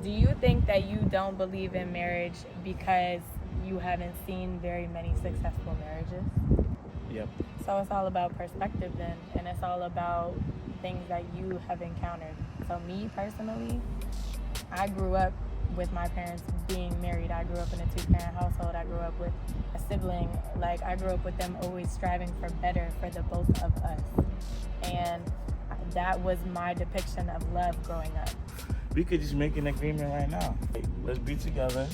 Do you think that you don't believe in marriage because you haven't seen very many successful marriages? Yep. So it's all about perspective then, and it's all about things that you have encountered. So me personally, I grew up with my parents being married. I grew up in a two-parent household. I grew up with a sibling. Like, I grew up with them always striving for better for the both of us. And that was my depiction of love growing up. We could just make an agreement right now. Hey, let's be together.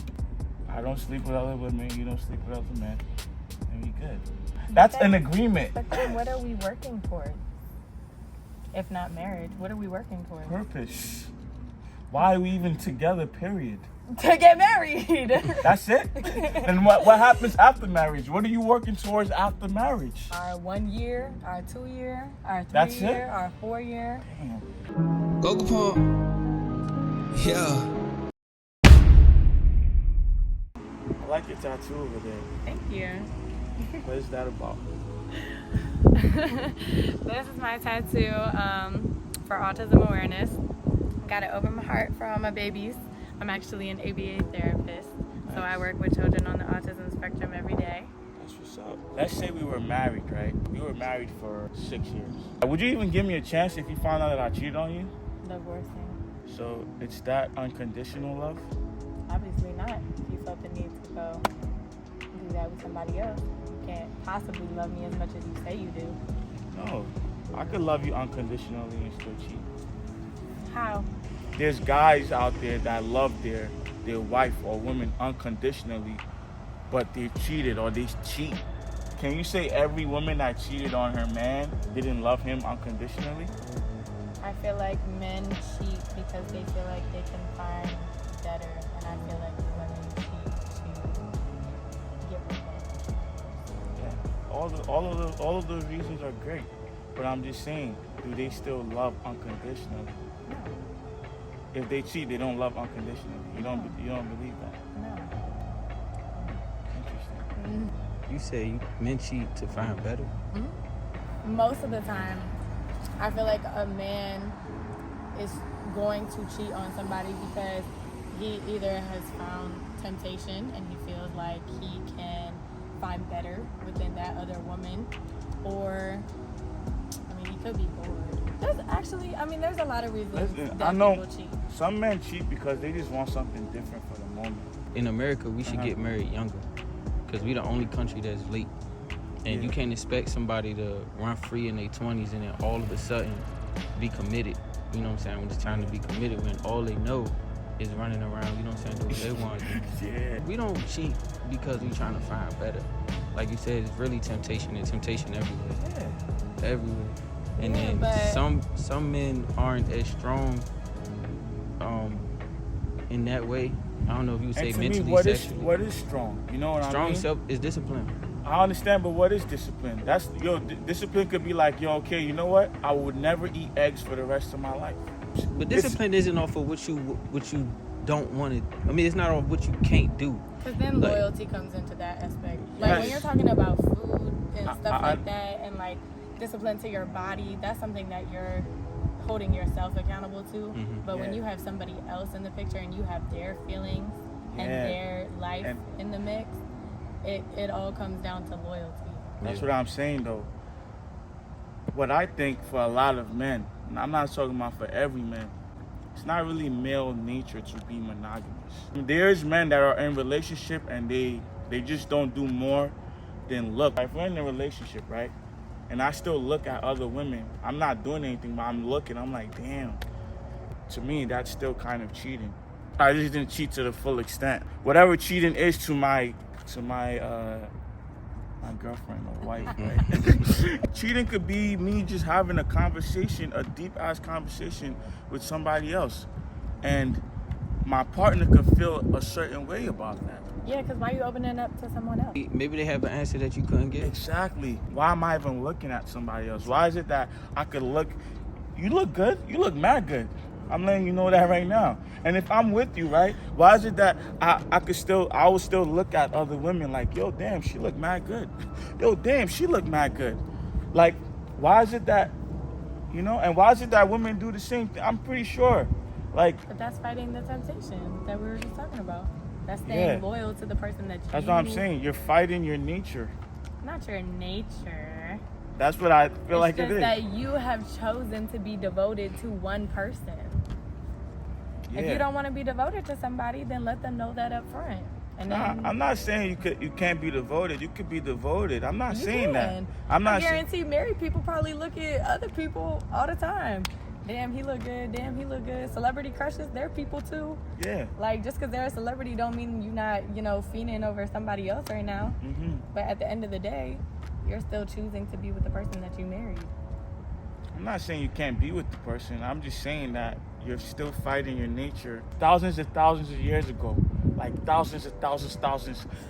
I don't sleep with other women. You don't sleep with other men. And we good. That's an agreement. But then what are we working towards? If not marriage, what are we working towards? Purpose. Why are we even together, period? To get married. That's it? And what happens after marriage? What are you working towards after marriage? Our 1 year, our 2 year, our 3 That's year, it? our 4 year. Damn. Go Capone. Yeah. I like your tattoo over there. Thank you. What is that about? This is my tattoo for autism awareness. Got it over my heart for all my babies. I'm actually an ABA therapist, so I work with children on the autism spectrum every day. That's what's up. Let's say we were married, right? We were married for 6 years. Would you even give me a chance if you found out that I cheated on you? Divorcing. So it's that unconditional love? Obviously not. If you felt the need to go do that with somebody else, you can't possibly love me as much as you say you do. No. I could love you unconditionally and still cheat. How? There's guys out there that love their wife or woman unconditionally, but they cheated or they cheat. Can you say every woman that cheated on her man didn't love him unconditionally? I feel like men cheat because they feel like they can find better, and I feel like women cheat to get revenge. Yeah. All of those reasons are great, but I'm just saying, do they still love unconditionally? No. If they cheat, they don't love unconditionally. You don't believe that? No. Interesting. You say men cheat to find better? Mm-hmm. Most of the time, I feel like a man is going to cheat on somebody because he either has found temptation and he feels like he can find better within that other woman, or, he could be bored. There's a lot of reasons Listen, that I know people cheat. some men cheat because they just want something different for the moment. In America, we should get married younger because we the only country that's late. And you can't expect somebody to run free in their 20s and then all of a sudden be committed. You know what I'm saying? When it's time to be committed, when all they know is running around, you know what I'm saying, doing what they want to do. Yeah. We don't cheat because we trying to find better. Like you said, it's really temptation and temptation everywhere. Yeah. Everywhere. And Yeah, then but some men aren't as strong in that way. I don't know if you would say And to mentally, me, sexually. what is strong? You know what I mean? Strong self is discipline. I understand, but what is discipline? That's discipline could be like, okay, you know what? I would never eat eggs for the rest of my life. But discipline isn't off of what you don't want to. It's not off what you can't do. Because then Like- loyalty comes into that aspect. Like when Yes. you're talking about food and stuff I- like that, and like discipline to your body, that's something that you're holding yourself accountable to. Mhm. But when Yeah. you have somebody else in the picture and you have their feelings and Yeah. their life And- in the mix, it all comes down to loyalty. That's what I'm saying, though. What I think for a lot of men, and I'm not talking about for every man, it's not really male nature to be monogamous. There's men that are in relationship and they just don't do more than look. If we're in a relationship, right, and I still look at other women, I'm not doing anything, but I'm looking, I'm like, damn. To me, that's still kind of cheating. I just didn't cheat to the full extent. Whatever cheating is to my girlfriend or wife, right? Cheating could be me just having a conversation, a deep ass conversation with somebody else, and my partner could feel a certain way about that. Yeah, because why are you opening up to someone else? Maybe they have an answer that you couldn't get. Exactly. Why am I even looking at somebody else? Why is it that I could look? You look good. You look mad good. I'm letting you know that right now. And if I'm with you, right, why is it that I would still look at other women like, yo, damn, she look mad good. Yo, damn, she look mad good. Like, why is it that, and why is it that women do the same thing? I'm pretty sure Like, But that's fighting the temptation that we were just talking about. That's staying Yeah. loyal to the person that that's what I'm saying. You're fighting your nature. Not your nature. That's what I feel like it It's just is. that you have chosen to be devoted to one person. If you don't want to be devoted to somebody, then let them know that up front. And then I'm not saying you can't be devoted. You could be devoted. I'm not you saying that. can. I'm not I saying. guarantee married people probably look at other people all the time. Damn, he look good. Damn, he look good. Celebrity crushes, they're people too. Yeah. Like, just because they're a celebrity don't mean you're not, fiending over somebody else right now. Mm-hmm. But at the end of the day, you're still choosing to be with the person that you married. I'm not saying you can't be with the person. I'm just saying that you're still fighting your nature. Thousands and thousands of years ago, like thousands,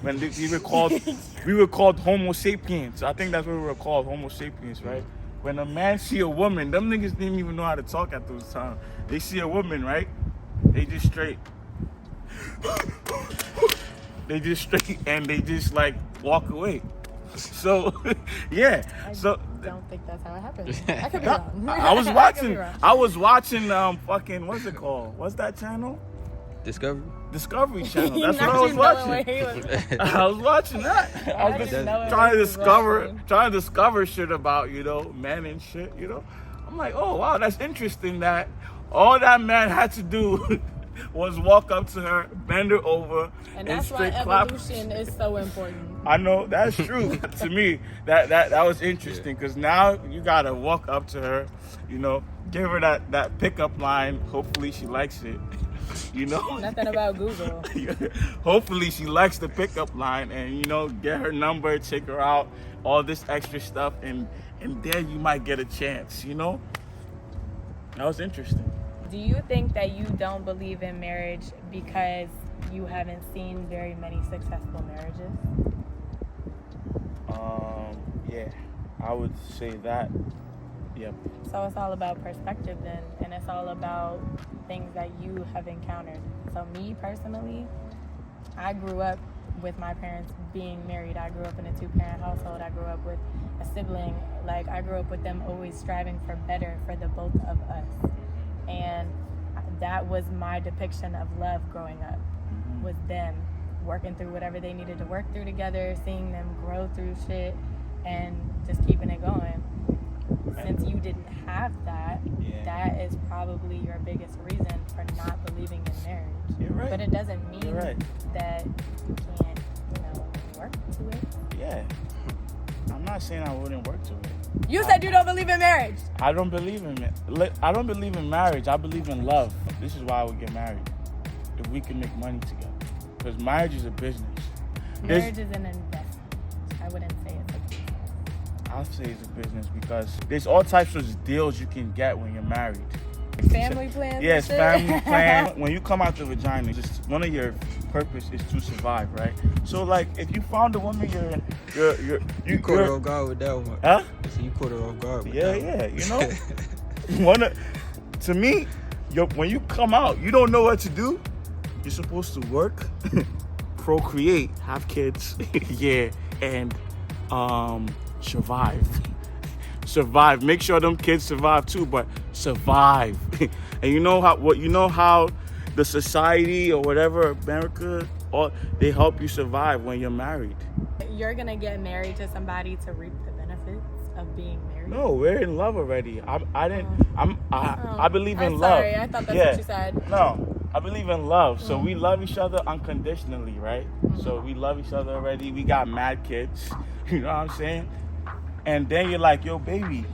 when we were called Homo sapiens. I think that's what we were called, Homo sapiens, right? When a man see a woman, them niggas didn't even know how to talk at those times. They see a woman, right? They just straight. And they just like walk away. So, yeah. I So don't think that's how it happened. I could be wrong. I was could be watching. wrong. I was watching. Fucking. What's it called? What's that channel? Discovery. Discovery Channel. Not That's what I was you knowing watching. what he was- I was watching that. I How was did you know what trying to he was watching? trying to discover shit about men and shit. I'm like, oh wow, that's interesting. That all that man had to do was walk up to her, bend her over, And that's why straight clap. evolution is so important. I know that's true. To me, that was interesting because now you gotta walk up to her, give her that pickup line. Hopefully she likes it. Nothing about Google. Hopefully she likes the pickup line and get her number, check her out, all this extra stuff, and there you might get a chance. That was interesting. Do you think that you don't believe in marriage because you haven't seen very many successful marriages? Yeah, I would say that. Yep. So it's all about perspective then, and it's all about things that you have encountered. So me personally, I grew up with my parents being married. I grew up in a 2-parent household. I grew up with a sibling. Like, I grew up with them always striving for better for the both of us. And that was my depiction of love growing up, was them working through whatever they needed to work through together, seeing them grow through shit, and just keeping it going. Since you didn't have that, that is probably your biggest reason for not believing in marriage. You're right. But it doesn't mean You're right. that you can't, work to it. Yeah. I'm not saying I wouldn't work to it. You said you don't believe in marriage. I don't believe in it. I don't believe in marriage. I believe in love. This is why I would get married. If we can make money together. Because marriage is a business. Marriage is an investment. I wouldn't say it's a business. I'll say it's a business because there's all types of deals you can get when you're married. Family plans. Yes, and shit? family plan. When you come out the vagina, just one of your purpose is to survive, right? So, like, if you found a woman, You caught her off guard with that one. Huh? So you caught her off guard with Yeah, that yeah. To me, when you come out, you don't know what to do. You're supposed to work, procreate, have kids, yeah, and survive. Survive. Make sure them kids survive too, but survive. And you know how the society or whatever, America, they help you survive when you're married. You're gonna get married to somebody to reap the benefits of being married. No, we're in love already. I believe in I'm love. sorry, I thought that's what you said. No, I believe in love. So we love each other unconditionally, right? So we love each other already. We got mad kids. You know what I'm saying? And then you're like, yo, baby,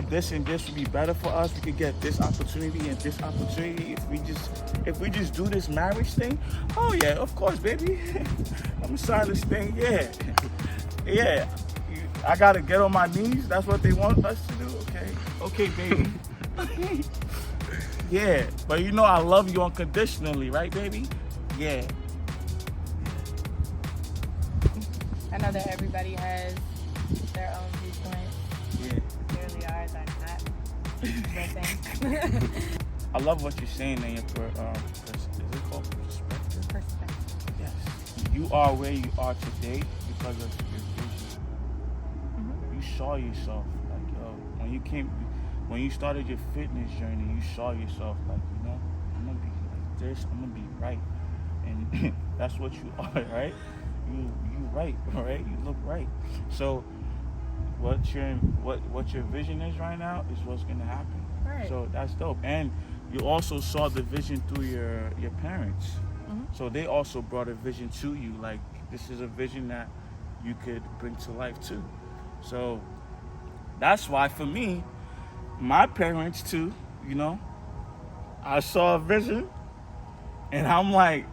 this and this would be better for us. We could get this opportunity and this opportunity if we just do this marriage thing. Oh yeah, of course, baby. I'm signing this thing. Yeah, yeah. I gotta get on my knees. That's what they want us to do. Okay, baby. Yeah, but I love you unconditionally, right, baby? Yeah. I know that everybody has their own viewpoint. Yeah. Clearly ours are not the same. I love what you're saying in your is it called perspective? Perspective. Yes. You are where you are today because of your vision. You saw yourself like, when you started your fitness journey, you saw yourself like, this, I'm gonna be right. And that's what you are, right? You right, right? You look right. So what your vision is right now is what's gonna happen. Right. So that's dope. And you also saw the vision through your parents. Mhm. So they also brought a vision to you. Like, this is a vision that you could bring to life too. So that's why, for me, my parents too, you know, I saw a vision and I'm like,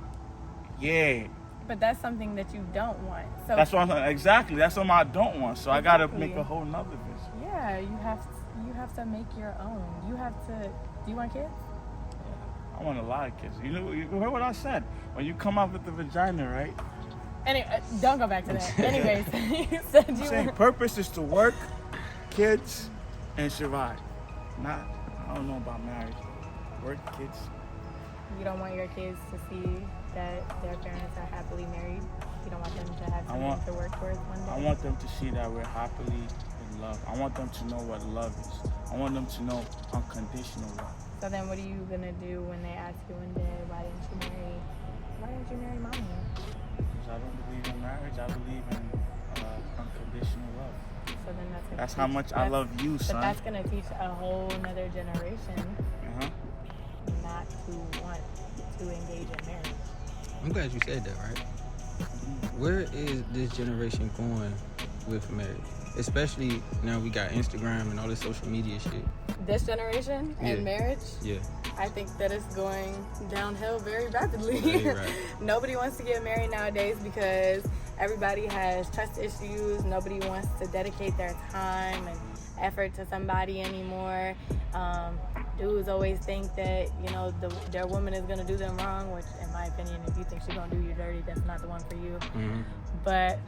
yeah. But that's something that you don't want. So That's what I'm saying. Exactly. That's something I don't want. So I gotta Exactly. make a whole nother vision. yeah, you have to make your own. You have to. Do you want kids? I want a lot of kids. You heard what I said? When you come out with the vagina, right? Anyway, don't go back to that. Anyways, you said I'm you saying want. purpose is to work, kids, and survive. Not, I don't know about marriage. Work, kids. You don't want your kids to see that their parents are happily married. You don't want them to have something to work towards one day. I want them to see that we're happily in love. I want them to know what love is. I want them to know unconditional love. So then, what are you gonna do when they ask you one day, why didn't you marry mommy? Because I don't believe in marriage. I believe in unconditional love. So then That's how much I love you, son. But that's gonna teach a whole nother generation not to want to engage in marriage. I'm glad you said that, right? Where is this generation going with marriage? Especially now we got Instagram and all this social media shit. This generation and marriage, Yeah. I think that it's going downhill very rapidly. Very rapid. Nobody wants to get married nowadays because everybody has trust issues. Nobody wants to dedicate their time and effort to somebody anymore. Dudes always think that, you know, their woman is going to do them wrong, which in my opinion, if you think she's going to do you dirty, that's not the one for you. Mm-hmm. But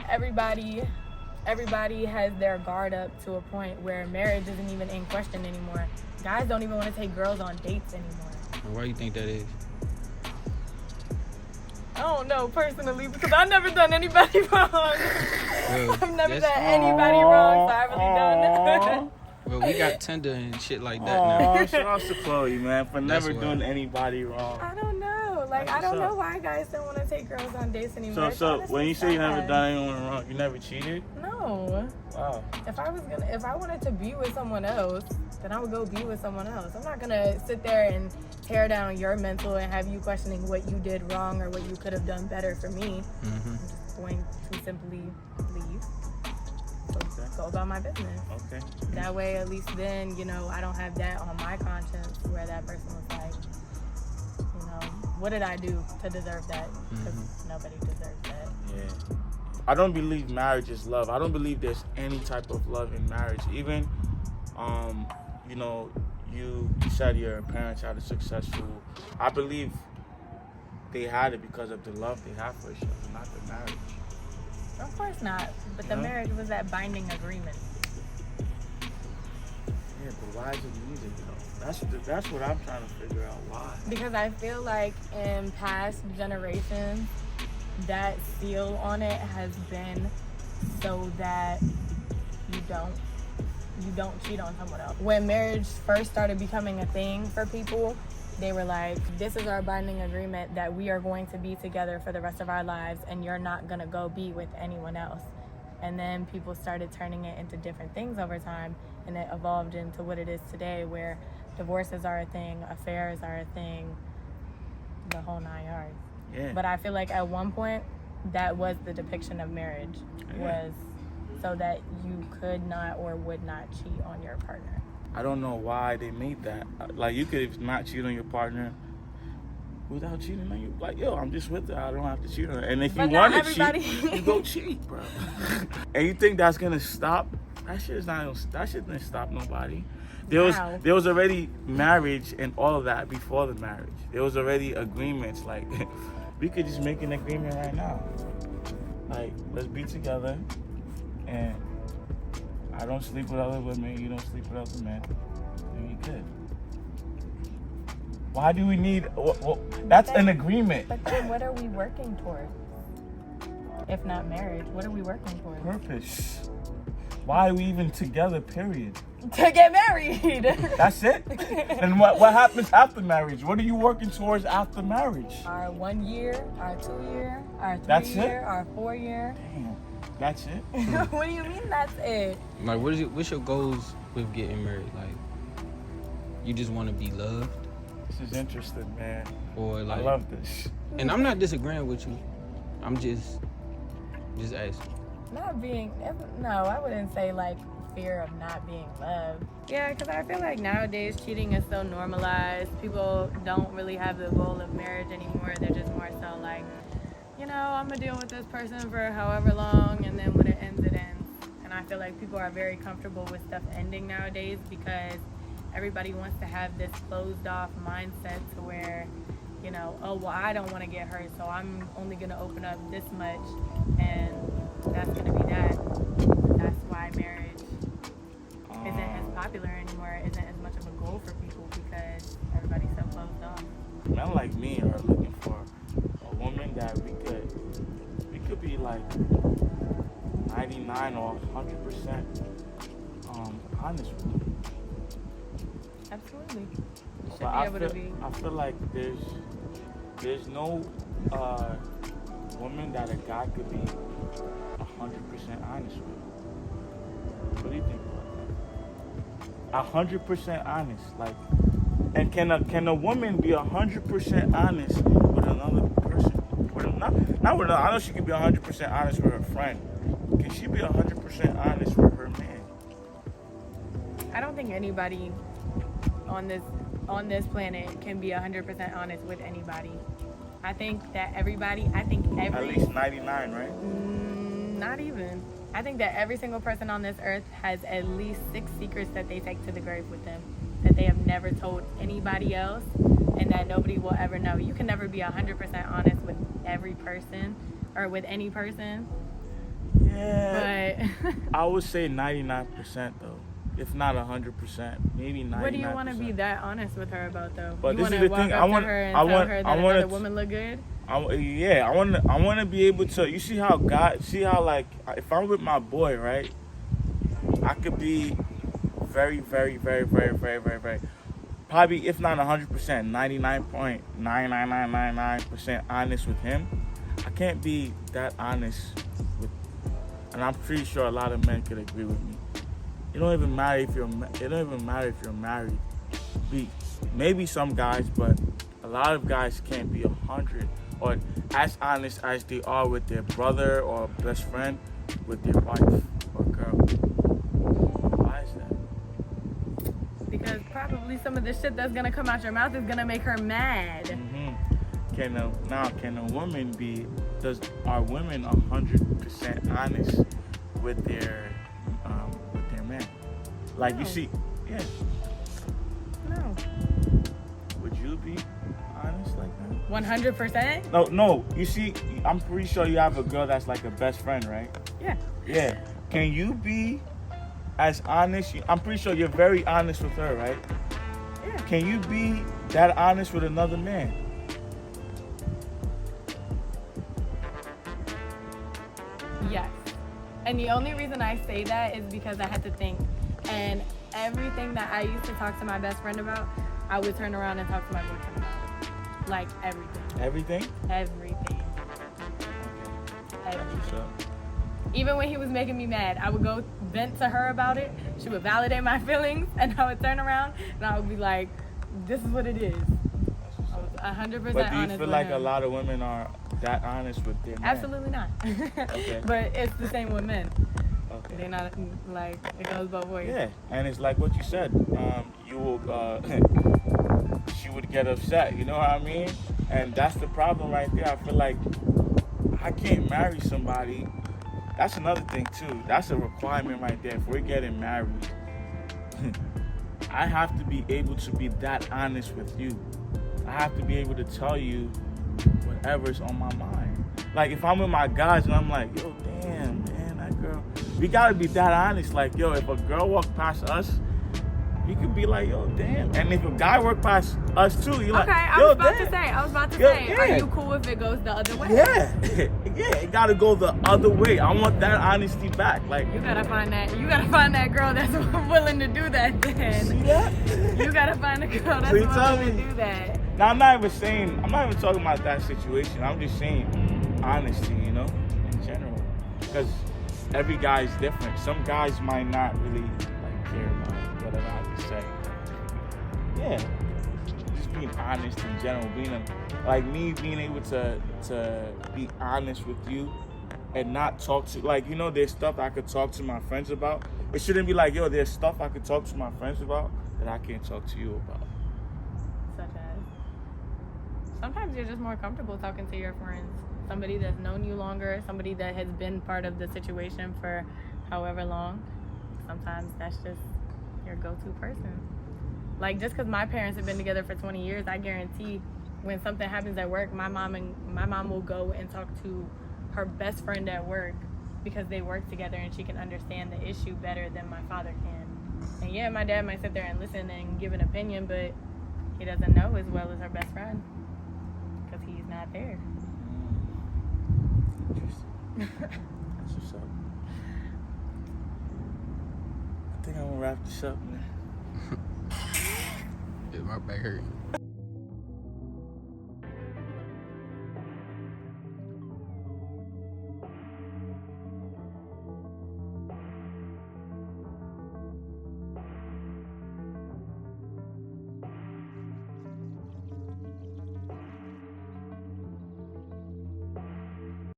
everybody has their guard up to a point where marriage isn't even in question anymore. Guys don't even want to take girls on dates anymore. And why do you think that is? I don't know personally because I've never done anybody wrong. I've never done anybody wrong, so I really don't know. Well, we got Tinder and shit like that Oh, now. shout out to Chloe, man, for That's never why. doing anybody wrong. I don't know. Like, I don't know why guys don't want to take girls on dates anymore. So It's when you say you never sad. done anyone wrong, you never cheated? No. Wow. If I wanted to be with someone else, then I would go be with someone else. I'm not gonna sit there and tear down your mental and have you questioning what you did wrong or what you could have done better for me. Mm-hmm. I'm just going to simply leave. Okay. Go about my business. Okay. That way, at least then, you know, I don't have that on my conscience where that person was like, you know, what did I do to deserve that? Because nobody deserves that. Yeah. I don't believe marriage is love. I don't believe there's any type of love in marriage. Even, you know, you said your parents had a successful. I believe they had it because of the love they have for each other, not the marriage. Of course not. But the No? marriage was that binding agreement. Yeah, but why is it needed though? That's what I'm trying to figure out. Why? Because I feel like in past generations, that seal on it has been so that you don't cheat on someone else. When marriage first started becoming a thing for people, they were like, this is our binding agreement that we are going to be together for the rest of our lives and you're not gonna go be with anyone else. And then people started turning it into different things over time, and it evolved into what it is today, where divorces are a thing, affairs are a thing, the whole 9 yards. Yeah. But I feel like at one point, that was the depiction of marriage, was so that you could not or would not cheat on your partner. I don't know why they made that. Like, you could not cheat on your partner without cheating on you. Like, yo, I'm just with her. I don't have to cheat on her. And if But you not want to everybody- cheat, you go cheat, bro. And you think that's gonna stop? That shit didn't stop nobody. There was already marriage and all of that before the marriage. There was already agreements. Like, we could just make an agreement right now. Like, let's be together, and I don't sleep with other women, you don't sleep with other men, and we good. Why do we need? That's an agreement. But then what are we working towards? If not marriage, what are we working towards? Purpose. Why are we even together? Period. To get married. That's it? And what happens after marriage? What are you working towards after marriage? Our 1 year, our 2 year, our 3 That's year, it? our 4 year. Damn, that's it? What do you mean that's it? Like, what's your goals with getting married? Like, you just want to be loved? This is interesting, man. Or like, I love this. And I'm not disagreeing with you. I'm just asking. No, I wouldn't say like fear of not being loved. Yeah, because I feel like nowadays cheating is so normalized. People don't really have the goal of marriage anymore. They're just more so like, I'm going to deal with this person for however long, and then when it ends, it ends. And I feel like people are very comfortable with stuff ending nowadays because everybody wants to have this closed off mindset to where, oh, well, I don't want to get hurt, so I'm only going to open up this much, and that's going to be that. That's why marriage isn't as popular anymore, isn't as much of a goal for people because everybody's so closed off. Men like me are looking for a woman that we could be like 99 or 100% honest with. Absolutely. You should But be able to be. I feel like there's no woman that a guy could be 100% honest with. What do you think about that? 100% honest, like, and can a woman be 100% honest with another person? Not with another. I know she can be 100% honest with her friend. Can she be 100% honest with her man? I don't think anybody on this planet can be 100% honest with anybody. I think At least 99, right? Not even. I think that every single person on this earth has at least 6 secrets that they take to the grave with them that they have never told anybody else and that nobody will ever know. You can never be 100% honest with every person or with any person. Yeah. But I would say 99% though. If not 100%, maybe 99%. what do you want to be that honest with her about though? But you this is want to the walk thing. up I want to her and I tell want her that I want another woman look good? I want to be able to. You see how like if I'm with my boy, right? I could be very, very, very, very, very, very, very, probably if not 100%, 99.99999% honest with him. I can't be that honest with, and I'm pretty sure a lot of men could agree with me. It don't even matter if you're married. Maybe some guys, but a lot of guys can't be 100 or as honest as they are with their brother or best friend with their wife or girl. Why is that? Because probably some of the shit that's gonna come out your mouth is gonna make her mad. Mm-hmm. Are women 100% honest with their man? Like, No. you see, yeah. No. Would you be honest like that? 100%? No. You see, I'm pretty sure you have a girl that's like a best friend, right? Yeah. Yeah. Can you be as honest? I'm pretty sure you're very honest with her, right? Yeah. Can you be that honest with another man? Yes. And the only reason I say that is because I had to think. And everything that I used to talk to my best friend about, I would turn around and talk to my boyfriend about. Like everything. Everything? Everything. That's Everything. what's up. Even when he was making me mad, I would go vent to her about it. She would validate my feelings, and I would turn around and I would be like, "This is what it is." That's what's I was up. 100% But do you honest feel with like him. a lot of women are that honest with their man? Absolutely not. Okay. But it's the same with men. Okay. They're not like it goes both ways. Yeah, and it's like what you said. You will. She would get upset. You know what I mean? And that's the problem right there. I feel like I can't marry somebody. That's another thing too. That's a requirement right there. If we're getting married, I have to be able to be that honest with you. I have to be able to tell you whatever's on my mind. Like if I'm with my guys and I'm like, yo, damn, man, that girl. We gotta be that honest. Like, yo, if a girl walks past us you could be like, yo, damn. And if a guy work past us too, you're like, Okay, I yo, was about damn. to say, Yo, are yeah. you cool if it goes the other way? Yeah, yeah, it gotta go the other way. I want that honesty back. Like, You gotta find that girl that's willing to do that then. see that? You gotta find a girl that's So you tell willing me- to do that. Now, I'm not even talking about that situation. I'm just saying honesty, you know, in general. Because every guy is different. Some guys might not really like care about whatever I have to say. Yeah, just being honest in general. Being able to be honest with you and not talk to, like, you know, there's stuff I could talk to my friends about. It shouldn't be like, yo, there's stuff I could talk to my friends about that I can't talk to you about. Such as, sometimes you're just more comfortable talking to your friends. Somebody that's known you longer, somebody that has been part of the situation for however long. Sometimes that's just your go-to person. Like, just because my parents have been together for 20 years, I guarantee when something happens at work, my mom will go and talk to her best friend at work because they work together and she can understand the issue better than my father can. And yeah, my dad might sit there and listen and give an opinion, but he doesn't know as well as her best friend because he's not there. Interesting. That's what's up. I think I'm gonna wrap this up, man. Yeah, my back hurt.